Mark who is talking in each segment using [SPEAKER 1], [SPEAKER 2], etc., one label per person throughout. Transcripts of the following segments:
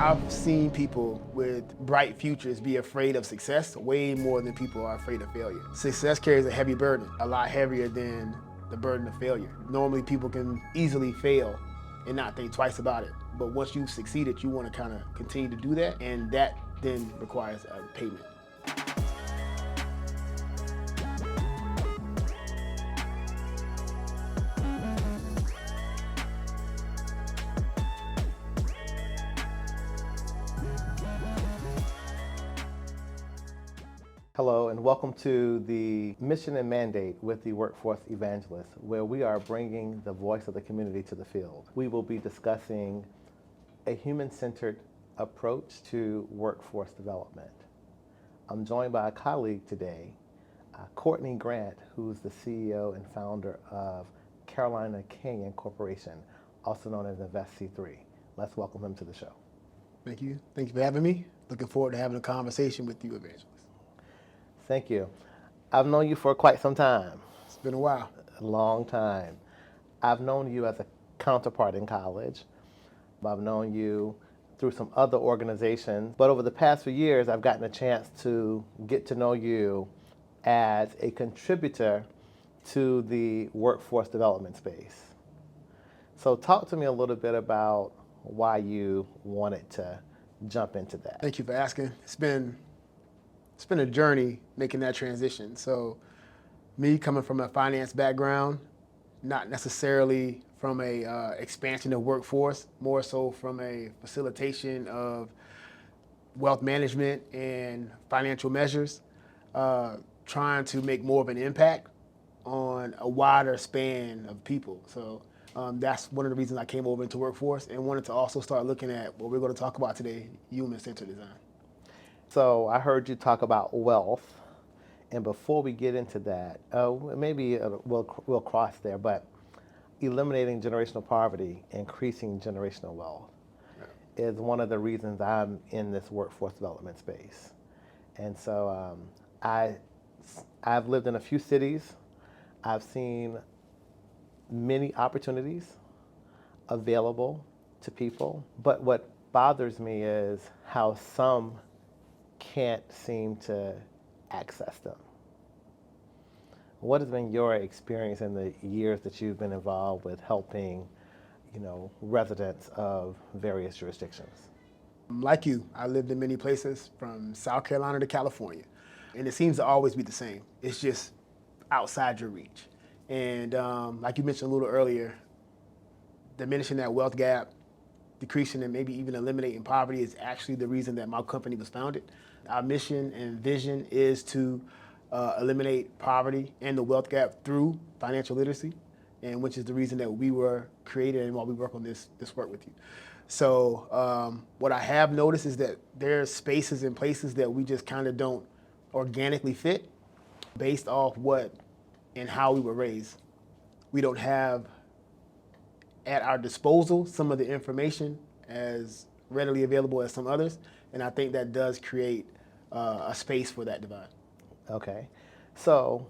[SPEAKER 1] I've seen people with bright futures be afraid of success way more than people are afraid of failure. Success carries a heavy burden, a lot heavier than the burden of failure. Normally people can easily fail and not think twice about it. But once you've succeeded, you want to kind of continue to do that, and that then requires a payment.
[SPEAKER 2] Hello, and welcome to the Mission and Mandate with the Workforce Evangelist, where we are bringing the voice of the community to the field. We will be discussing a human-centered approach to workforce development. I'm joined by a colleague today, Courtney Grant, who's the CEO and founder of Carolina Canyon Corporation, also known as Invest C3. Let's welcome him to the show.
[SPEAKER 1] Thank you. Thank you for having me. Looking forward to having a conversation with you, Evangelist.
[SPEAKER 2] Thank you. I've known you for quite some time.
[SPEAKER 1] It's been a while.
[SPEAKER 2] A long time. I've known you as a counterpart in college. I've known you through some other organizations. But over the past few years, I've gotten a chance to get to know you as a contributor to the workforce development space. So talk to me a little bit about why you wanted to jump into that.
[SPEAKER 1] Thank you for asking. It's been a journey making that transition. So me coming from a finance background, not necessarily from a expansion of workforce, more so from a facilitation of wealth management and financial measures, trying to make more of an impact on a wider span of people. So that's one of the reasons I came over into workforce and wanted to also start looking at what we're going to talk about today, human-centered design.
[SPEAKER 2] So I heard you talk about wealth, and before we get into that, maybe we'll cross there, but eliminating generational poverty, increasing generational wealth is one of the reasons I'm in this workforce development space. And so I've lived in a few cities. I've seen many opportunities available to people, but what bothers me is how some can't seem to access them. What has been your experience in the years that you've been involved with helping, residents of various jurisdictions?
[SPEAKER 1] Like you, I lived in many places from South Carolina to California, and it seems to always be the same. It's just outside your reach. And like you mentioned a little earlier, diminishing that wealth gap, decreasing and maybe even eliminating poverty is actually the reason that my company was founded. Our mission and vision is to eliminate poverty and the wealth gap through financial literacy, and which is the reason that we were created and why we work on this work with you. So what I have noticed is that there's spaces and places that we just kind of don't organically fit based off what and how we were raised. We don't have at our disposal some of the information as readily available as some others, and I think that does create a space for that divide.
[SPEAKER 2] Okay, so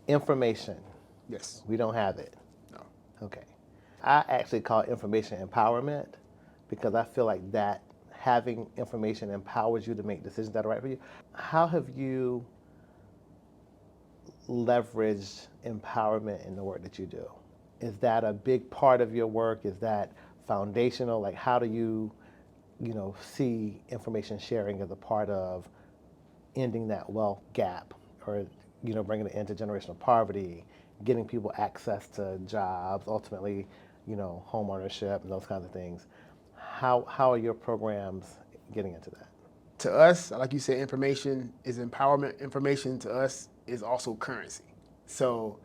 [SPEAKER 2] information.
[SPEAKER 1] Yes.
[SPEAKER 2] We don't have it.
[SPEAKER 1] No.
[SPEAKER 2] Okay. I actually call it information empowerment because I feel like that having information empowers you to make decisions that are right for you. How have you leveraged empowerment in the work that you do? Is that a big part of your work? Is that foundational? Like, how do you, see information sharing as a part of ending that wealth gap, or bringing an end to generational poverty, getting people access to jobs, ultimately, home ownership and those kinds of things? How are your programs getting into that?
[SPEAKER 1] To us, like you said, information is empowerment. Information to us is also currency. So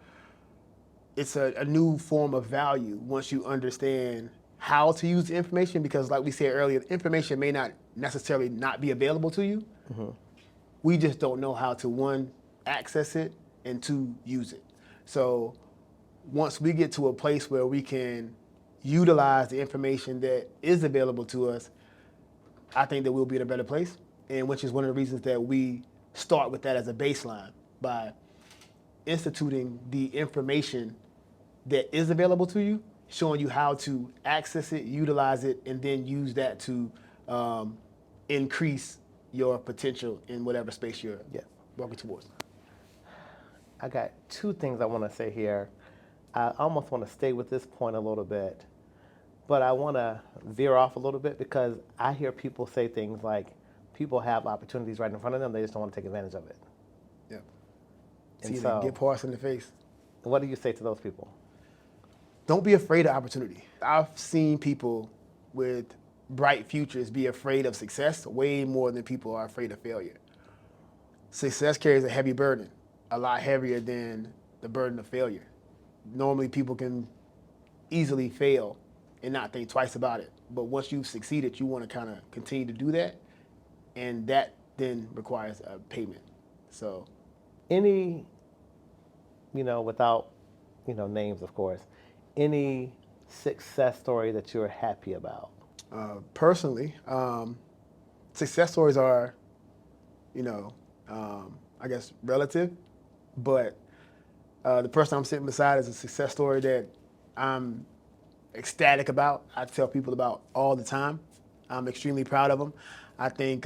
[SPEAKER 1] it's a new form of value once you understand how to use the information, because like we said earlier, information may not necessarily not be available to you. Mm-hmm. We just don't know how to, one, access it, and two, use it. So once we get to a place where we can utilize the information that is available to us, I think that we'll be in a better place, and which is one of the reasons that we start with that as a baseline by instituting the information that is available to you, showing you how to access it, utilize it, and then use that to increase your potential in whatever space you're
[SPEAKER 2] Yeah.
[SPEAKER 1] working towards.
[SPEAKER 2] I got two things I want to say here. I almost want to stay with this point a little bit, but I want to veer off a little bit because I hear people say things like people have opportunities right in front of them, they just don't want to take advantage of it.
[SPEAKER 1] Yeah.
[SPEAKER 2] And
[SPEAKER 1] See, they
[SPEAKER 2] so,
[SPEAKER 1] get parts in the face.
[SPEAKER 2] what do you say to those people?
[SPEAKER 1] Don't be afraid of opportunity. I've seen people with bright futures be afraid of success way more than people are afraid of failure. Success carries a heavy burden, a lot heavier than the burden of failure. Normally, people can easily fail and not think twice about it. But once you've succeeded, you want to kind of continue to do that, and that then requires a payment. So,
[SPEAKER 2] Any, without, names, of course, any success story that you're happy about?
[SPEAKER 1] personally, success stories are, I guess, relative, but the person I'm sitting beside is a success story that I'm ecstatic about. I tell people about all the time. I'm extremely proud of him. I think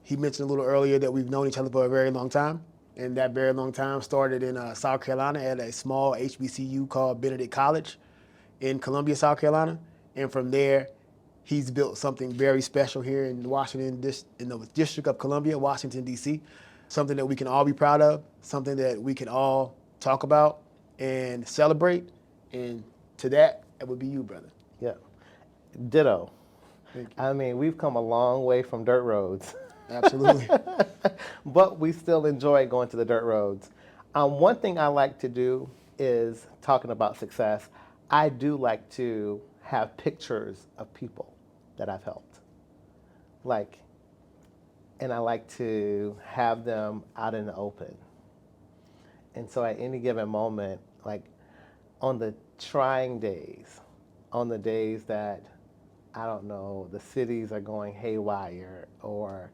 [SPEAKER 1] he mentioned a little earlier that we've known each other for a very long time. And that very long time started in South Carolina at a small HBCU called Benedict College in Columbia, South Carolina. And from there, he's built something very special here in Washington, in the District of Columbia, Washington, D.C., something that we can all be proud of, something that we can all talk about and celebrate. And to that, it would be you, brother.
[SPEAKER 2] Yeah. Ditto.
[SPEAKER 1] Thank you.
[SPEAKER 2] I mean, we've come a long way from dirt roads.
[SPEAKER 1] Absolutely.
[SPEAKER 2] But we still enjoy going to the dirt roads. One thing I like to do is talking about success. I do like to have pictures of people that I've helped. And I like to have them out in the open. And so at any given moment, like on the trying days, on the days that, I don't know, the cities are going haywire, or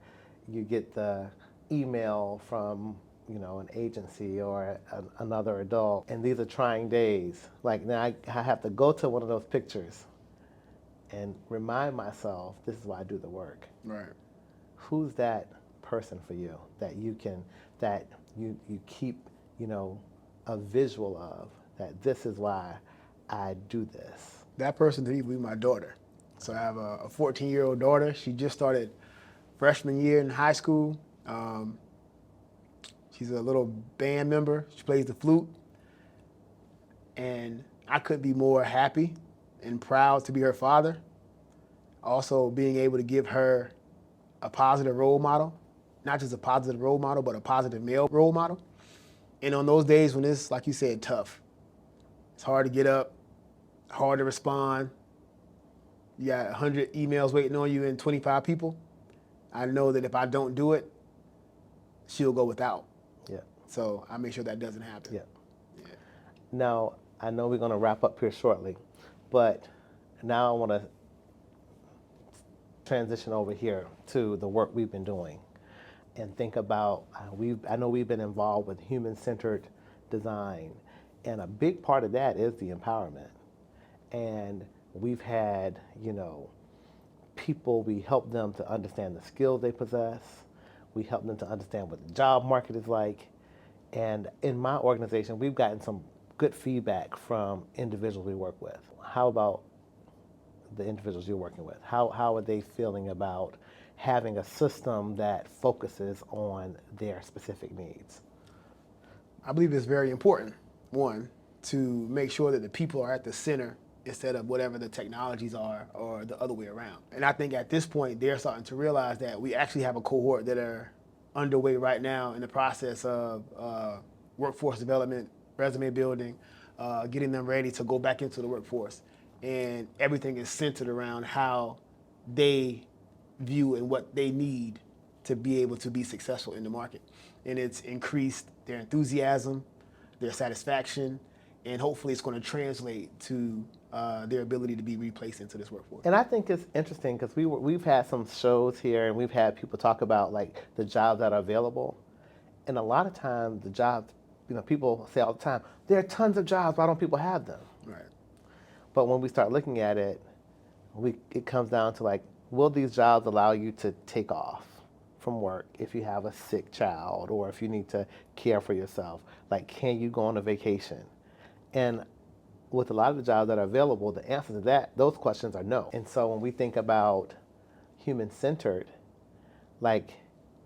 [SPEAKER 2] you get the email from, an agency or another adult, and these are trying days. Like now I have to go to one of those pictures and remind myself, this is why I do the work.
[SPEAKER 1] Right.
[SPEAKER 2] Who's that person for you that you keep, a visual of, that this is why I do this?
[SPEAKER 1] That person to me would be my daughter. So I have a 14-year-old daughter. She just started freshman year in high school. She's a little band member. She plays the flute. And I couldn't be more happy and proud to be her father. Also being able to give her a positive role model, not just a positive role model, but a positive male role model. And on those days when it's, like you said, tough, it's hard to get up, hard to respond, you got 100 emails waiting on you and 25 people, I know that if I don't do it, she'll go without.
[SPEAKER 2] Yeah.
[SPEAKER 1] So I make sure that doesn't happen.
[SPEAKER 2] Yeah.
[SPEAKER 1] Yeah.
[SPEAKER 2] Now, I know we're going to wrap up here shortly, but now I want to transition over here to the work we've been doing and think about, I know we've been involved with human-centered design, and a big part of that is the empowerment. And we've had, people, we help them to understand the skills they possess. We help them to understand what the job market is like. And in my organization, we've gotten some good feedback from individuals we work with. How about the individuals you're working with? How are they feeling about having a system that focuses on their specific needs?
[SPEAKER 1] I believe it's very important, one, to make sure that the people are at the center instead of whatever the technologies are or the other way around. And I think at this point, they're starting to realize that we actually have a cohort that are underway right now in the process of workforce development, resume building, getting them ready to go back into the workforce. And everything is centered around how they view and what they need to be able to be successful in the market. And it's increased their enthusiasm, their satisfaction, and hopefully it's going to translate to their ability to be replaced into this workforce.
[SPEAKER 2] And I think it's interesting because we've had some shows here and we've had people talk about like the jobs that are available. And a lot of times the jobs, people say all the time, there are tons of jobs, why don't people have them?
[SPEAKER 1] Right.
[SPEAKER 2] But when we start looking at it, it comes down to like, will these jobs allow you to take off from work if you have a sick child or if you need to care for yourself? Like, can you go on a vacation? And with a lot of the jobs that are available, the answer to those questions are no. And so when we think about human-centered, like,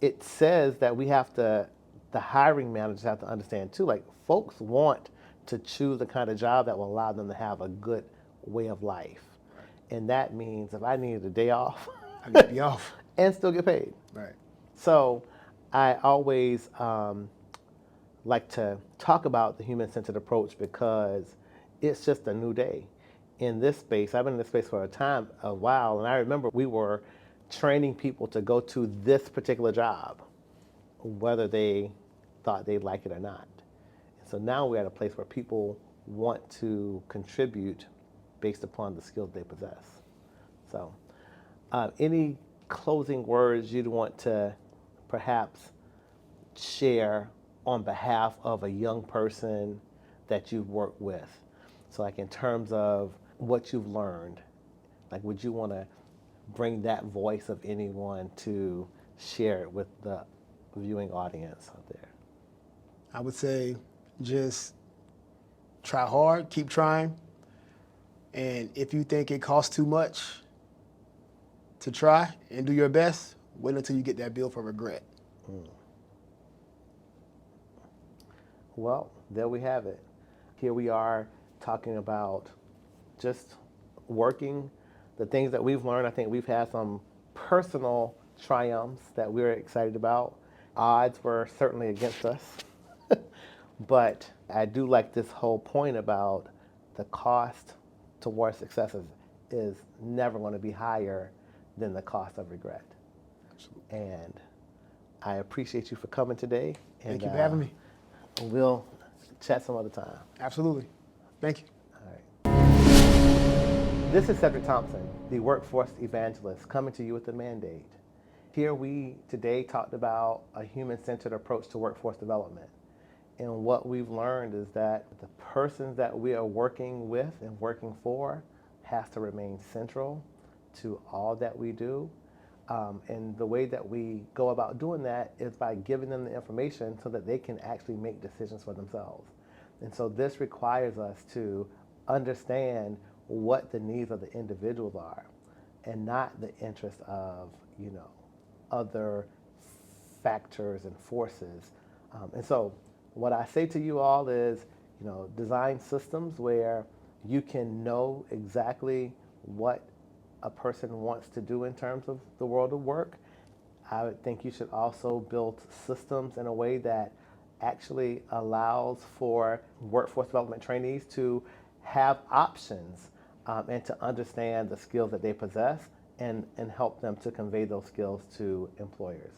[SPEAKER 2] it says that the hiring managers have to understand too, like, folks want to choose the kind of job that will allow them to have a good way of life. And that means if I needed a day off,
[SPEAKER 1] I need to be off.
[SPEAKER 2] and still get paid.
[SPEAKER 1] Right.
[SPEAKER 2] So I always like to talk about the human-centered approach because it's just a new day in this space. I've been in this space for a while, and I remember we were training people to go to this particular job, whether they thought they'd like it or not. And so now we're at a place where people want to contribute based upon the skills they possess. So any closing words you'd want to perhaps share on behalf of a young person that you've worked with? So like in terms of what you've learned, like would you want to bring that voice of anyone to share it with the viewing audience out there?
[SPEAKER 1] I would say just try hard, keep trying. And if you think it costs too much to try and do your best, wait until you get that bill for regret.
[SPEAKER 2] Well, there we have it. Here we are talking about just working, the things that we've learned. I think we've had some personal triumphs that we're excited about. Odds were certainly against us. But I do like this whole point about the cost towards success is never going to be higher than the cost of regret.
[SPEAKER 1] Absolutely.
[SPEAKER 2] And I appreciate you for coming today. And,
[SPEAKER 1] Thank you for having me.
[SPEAKER 2] We'll chat some other time.
[SPEAKER 1] Absolutely. Thank you.
[SPEAKER 2] All right. This is Cedric Thompson, the workforce evangelist, coming to you with a mandate. Here we today talked about a human-centered approach to workforce development. And what we've learned is that the persons that we are working with and working for has to remain central to all that we do. And the way that we go about doing that is by giving them the information so that they can actually make decisions for themselves. And so this requires us to understand what the needs of the individuals are and not the interest of, other factors and forces. And so what I say to you all is, design systems where you can know exactly what a person wants to do in terms of the world of work. I would think you should also build systems in a way that actually allows for workforce development trainees to have options and to understand the skills that they possess and help them to convey those skills to employers.